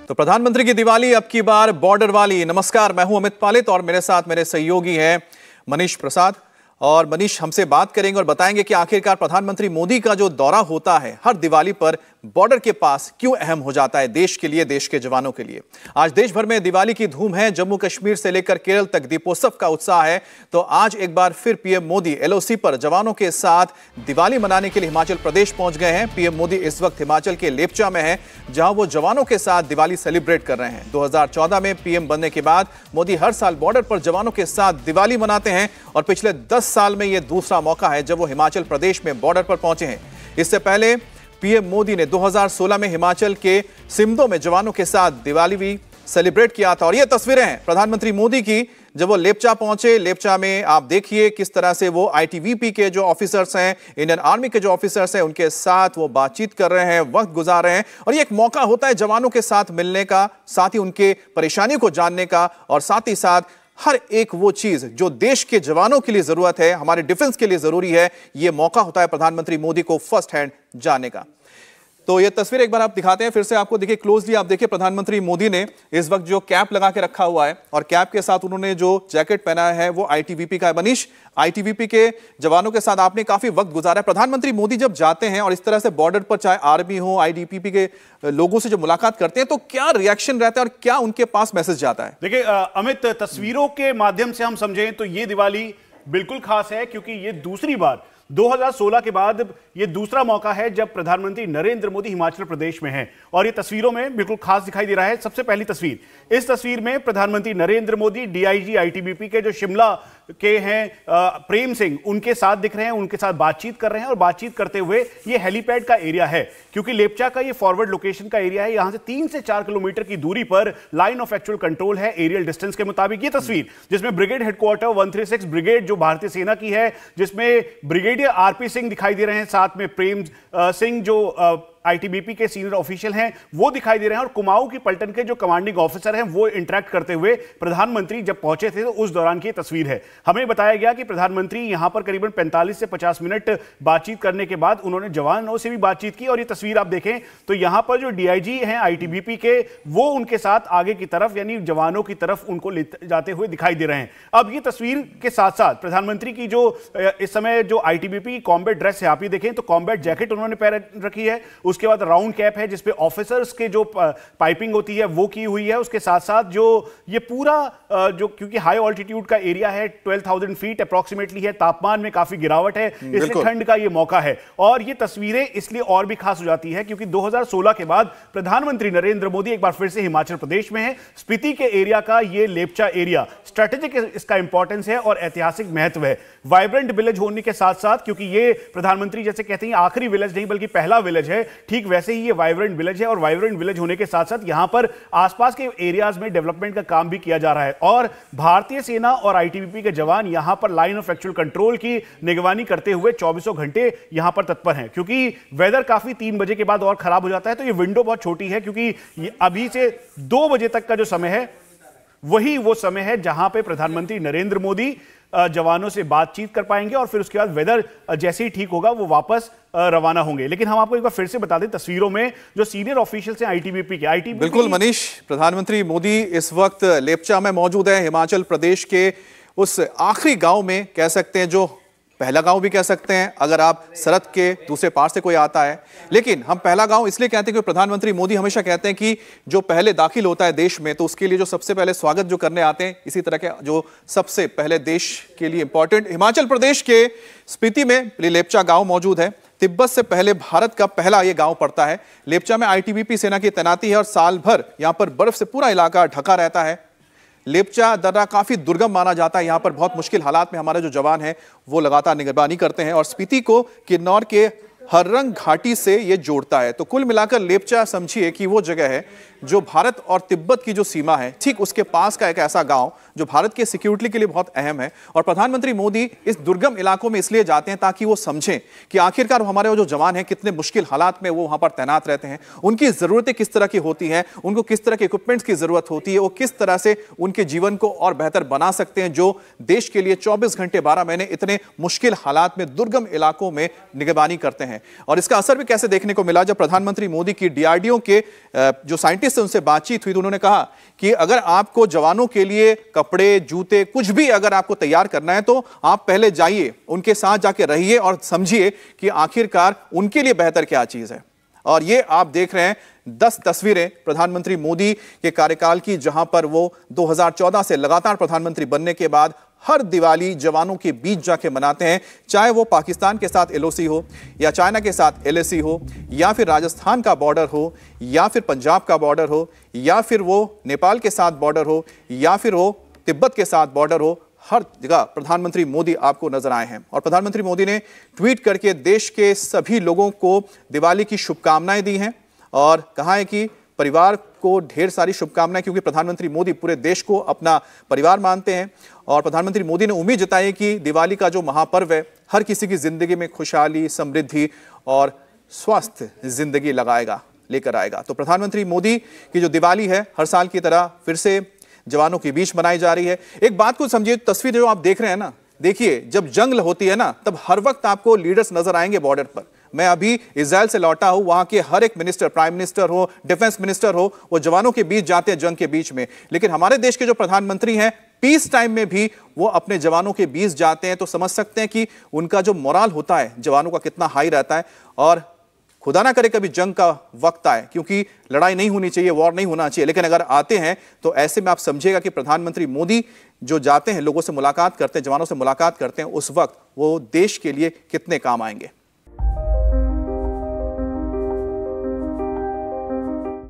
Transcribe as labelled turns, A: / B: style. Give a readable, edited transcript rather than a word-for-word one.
A: तो प्रधानमंत्री की दिवाली अब की बार बॉर्डर वाली। नमस्कार, मैं हूं अमित पालित और मेरे साथ मेरे सहयोगी हैं मनीष प्रसाद। और मनीष हमसे बात करेंगे और बताएंगे कि आखिरकार प्रधानमंत्री मोदी का जो दौरा होता है हर दिवाली पर बॉर्डर के पास क्यों अहम हो जाता है देश के लिए, देश के जवानों के लिए। आज देश भर में दिवाली की धूम है, जम्मू कश्मीर से लेकर केरल तक दीपोत्सव का उत्साह है। तो आज एक बार फिर पीएम मोदी एलओसी पर जवानों के साथ दिवाली मनाने के लिए हिमाचल प्रदेश पहुंच गए हैं। पीएम मोदी इस वक्त हिमाचल के लेपचा में हैं, जहां वो जवानों के साथ दिवाली सेलिब्रेट कर रहे हैं। 2014 में पीएम बनने के बाद मोदी हर साल बॉर्डर पर जवानों के साथ दिवाली मनाते हैं और पिछले 10 साल में यह दूसरा मौका है जब वो हिमाचल प्रदेश में बॉर्डर पर पहुंचे हैं। इससे पहले पीएम मोदी ने 2016 में हिमाचल के सिमदो में जवानों के साथ दिवाली भी सेलिब्रेट किया था। और ये तस्वीरें हैं प्रधानमंत्री मोदी की जब वो लेपचा पहुंचे। लेपचा में आप देखिए किस तरह से वो आईटीबीपी के जो ऑफिसर्स हैं, इंडियन आर्मी के जो ऑफिसर्स हैं, उनके साथ वो बातचीत कर रहे हैं, वक्त गुजार रहे हैं। और ये एक मौका होता है जवानों के साथ मिलने का, साथ ही उनके परेशानी को जानने का, और साथ ही साथ हर एक वो चीज जो देश के जवानों के लिए जरूरत है, हमारे डिफेंस के लिए जरूरी है, ये मौका होता है प्रधानमंत्री मोदी को फर्स्ट हैंड जानने का। तो ये तस्वीर एक बार आप दिखाते हैं फिर से आपको, देखिए क्लोजली। आप देखिए प्रधानमंत्री मोदी ने इस वक्त जो कैप लगा के रखा हुआ है और कैप के साथ उन्होंने जो जैकेट पहना है वो आईटीबीपी का है। मनीष, आईटीबीपी के जवानों के साथ आपने काफी वक्त गुजारा है। प्रधानमंत्री मोदी जब जाते हैं और इस तरह से बॉर्डर पर चाहे आर्मी हो, आईटीबीपी के लोगों से जो मुलाकात करते हैं, तो क्या रिएक्शन रहता है और क्या उनके पास मैसेज जाता है?
B: देखिए अमित, तस्वीरों के माध्यम से हम समझें तो ये दिवाली बिल्कुल खास है, क्योंकि ये दूसरी बार 2016 के बाद ये दूसरा मौका है जब प्रधानमंत्री नरेंद्र मोदी हिमाचल प्रदेश में हैं और ये तस्वीरों में बिल्कुल खास दिखाई दे रहा है। सबसे पहली तस्वीर, इस तस्वीर में प्रधानमंत्री नरेंद्र मोदी डीआईजी आईटीबीपी के जो शिमला के हैं प्रेम सिंह, उनके साथ दिख रहे हैं, उनके साथ बातचीत कर रहे हैं। और बातचीत करते हुए ये हेलीपैड का एरिया है, क्योंकि लेपचा का ये फॉरवर्ड लोकेशन का एरिया है। यहां से 3 से 4 किलोमीटर की दूरी पर लाइन ऑफ एक्चुअल कंट्रोल है एरियल डिस्टेंस के मुताबिक। ये तस्वीर जिसमें ब्रिगेड हेडक्वार्टर 136 ब्रिगेड जो भारतीय सेना की है, जिसमें ब्रिगेडियर आरपी सिंह दिखाई दे रहे हैं, साथ में प्रेम सिंह जो आईटीबीपी के सीनियर ऑफिशियल हैं वो दिखाई दे रहे हैं, और कुमाऊं की पलटन के जो कमांडिंग ऑफिसर हैं वो इंटरेक्ट करते हुए प्रधानमंत्री जब पहुंचे थे तो उस दौरान की तस्वीर है। हमें बताया गया कि प्रधानमंत्री यहां पर करीबन 45 से 50 मिनट बातचीत करने के बाद उन्होंने जवानों से भी बातचीत की। और ये तस्वीर आप देखें तो यहां पर जो डीआईजी हैं आईटीबीपी के, वो उनके साथ आगे की तरफ यानी जवानों की तरफ उनको ले जाते हुए दिखाई दे रहे हैं। अब ये तस्वीर के साथ साथ प्रधानमंत्री की जो इस समय जो आईटीबीपी की कॉम्बैट ड्रेस है, आप ये देखें तो कॉम्बैट जैकेट उन्होंने पहन रखी है, उसके बाद राउंड कैप है जिसपे ऑफिसर्स के जो पाइपिंग होती है वो की हुई है। उसके साथ साथ जो ये पूरा जो, क्योंकि हाई ऑल्टीट्यूड का एरिया है, 12,000 फीट अप्रॉक्सीमेटली है, तापमान में काफी गिरावट है, इसलिए ठंड का ये मौका है। और ये तस्वीरें इसलिए और भी खास हो जाती है क्योंकि 2016 के बाद प्रधानमंत्री नरेंद्र मोदी एक बार फिर से हिमाचल प्रदेश में है। स्पीति के एरिया का ये लेपचा एरिया स्ट्रेटेजिक इसका इंपॉर्टेंस है और ऐतिहासिक महत्व है। वाइब्रेंट विलेज होने के साथ साथ, क्योंकि ये प्रधानमंत्री जैसे कहते हैं आखिरी विलेज नहीं बल्कि पहला विलेज है, ठीक वैसे ही ये वाइब्रेंट विलेज है। और वाइब्रेंट विलेज होने के साथ साथ यहां पर आसपास के एरियाज में डेवलपमेंट का काम भी किया जा रहा है। और भारतीय सेना और आईटीबीपी के जवान यहां पर लाइन ऑफ एक्चुअल कंट्रोल की निगरानी करते हुए 24 घंटे यहां पर तत्पर हैं। क्योंकि वेदर काफी 3 बजे के बाद और खराब हो जाता है, तो ये विंडो बहुत छोटी है, क्योंकि अभी से 2 बजे तक का जो समय है वही वो समय है जहां पे प्रधानमंत्री नरेंद्र मोदी जवानों से बातचीत कर पाएंगे और फिर उसके बाद वेदर जैसे ही ठीक होगा वो वापस रवाना होंगे। लेकिन हम आपको एक बार फिर से बता दें तस्वीरों में जो सीनियर ऑफिशियल्स हैं आईटीबीपी के
A: बिल्कुल मनीष, प्रधानमंत्री मोदी इस वक्त लेपचा में मौजूद है, हिमाचल प्रदेश के उस आखिरी गांव में, कह सकते हैं जो पहला गांव भी कह सकते हैं अगर आप सरहद के दूसरे पार से कोई आता है। लेकिन हम पहला गांव इसलिए कहते हैं क्योंकि प्रधानमंत्री मोदी हमेशा कहते हैं कि जो पहले दाखिल होता है देश में तो उसके लिए जो सबसे पहले स्वागत जो करने आते हैं, इसी तरह के जो सबसे पहले देश के लिए इंपॉर्टेंट हिमाचल प्रदेश के स्पीति में लेपचा गांव मौजूद है। तिब्बत से पहले भारत का पहला ये गांव पड़ता है। लेपचा में आईटीबीपी सेना की तैनाती है और साल भर यहां पर बर्फ से पूरा इलाका ढका रहता है। लेपचा दर्रा काफी दुर्गम माना जाता है, यहां पर बहुत मुश्किल हालात में हमारे जो जवान हैं वो लगातार निगरानी करते हैं और स्पीति को किन्नौर के हररंग घाटी से ये जोड़ता है। तो कुल मिलाकर लेपचा समझिए कि वो जगह है जो भारत और तिब्बत की जो सीमा है, ठीक उसके पास का एक ऐसा गांव जो भारत के सिक्योरिटी के लिए बहुत अहम है। और प्रधानमंत्री मोदी इस दुर्गम इलाकों में इसलिए जाते हैं ताकि वो समझें कि आखिरकार हमारे वो जो जवान हैं कितने मुश्किल हालात में वो वहां पर तैनात रहते हैं, उनकी जरूरतें किस तरह की होती हैं, उनको किस तरह के इक्विपमेंट्स की जरूरत होती है, वो किस तरह से उनके जीवन को और बेहतर बना सकते हैं, जो देश के लिए 24 घंटे 12 महीने इतने मुश्किल हालात में दुर्गम इलाकों में निगरानी करते हैं। हैं। और इसका असर भी कैसे देखने को मिला, जब प्रधानमंत्री मोदी की डीआरडीओ के जो साइंटिस्ट हैं उनसे बातचीत हुई तो उन्होंने कहा कि अगर आपको जवानों के लिए कपड़े, जूते, कुछ भी अगर आपको तैयार करना है तो आप पहले जाइए, उनके साथ जाके रहिए और समझिए कि आखिरकार उनके लिए बेहतर क्या चीज है। और ये आप देख रहे हैं 10 तस्वीरें प्रधानमंत्री मोदी के कार्यकाल की, जहां पर वो 2014 से लगातार प्रधानमंत्री बनने के बाद हर दिवाली जवानों के बीच जाके मनाते हैं, चाहे वो पाकिस्तान के साथ एलओसी हो या चाइना के साथ एलएसी हो या फिर राजस्थान का बॉर्डर हो या फिर पंजाब का बॉर्डर हो या फिर वो नेपाल के साथ बॉर्डर हो या फिर वो तिब्बत के साथ बॉर्डर हो। हर जगह प्रधानमंत्री मोदी आपको नजर आए हैं। और प्रधानमंत्री मोदी ने ट्वीट करके देश के सभी लोगों को दिवाली की शुभकामनाएं दी हैं और कहा है कि परिवार को ढेर सारी शुभकामनाएं, क्योंकि प्रधानमंत्री मोदी पूरे देश को अपना परिवार मानते हैं। और प्रधानमंत्री मोदी ने उम्मीद जताई कि दिवाली का जो महापर्व है हर किसी की जिंदगी में खुशहाली, समृद्धि और स्वस्थ जिंदगी लेकर आएगा। तो प्रधानमंत्री मोदी की जो दिवाली है हर साल की तरह फिर से जवानों के बीच मनाई जा रही है। एक बात को समझिए, तस्वीर जो आप देख रहे हैं ना, देखिए जब जंग होती है ना तब हर वक्त आपको लीडर्स नजर आएंगे बॉर्डर पर। मैं अभी इजराइल से लौटा हूं, वहां के हर एक मिनिस्टर, प्राइम मिनिस्टर हो, डिफेंस मिनिस्टर हो, वो जवानों के बीच जाते हैं जंग के बीच में। लेकिन हमारे देश के जो प्रधानमंत्री हैं पीस टाइम में भी वो अपने जवानों के बीच जाते हैं, तो समझ सकते हैं कि उनका जो मोराल होता है जवानों का कितना हाई रहता है। और खुदा ना करे कभी जंग का वक्त आए, क्योंकि लड़ाई नहीं होनी चाहिए, वॉर नहीं होना चाहिए, लेकिन अगर आते हैं तो ऐसे में आप समझिएगा कि प्रधानमंत्री मोदी जो जाते हैं, लोगों से मुलाकात करते हैं, जवानों से मुलाकात करते हैं, उस वक्त वो देश के लिए कितने काम आएंगे।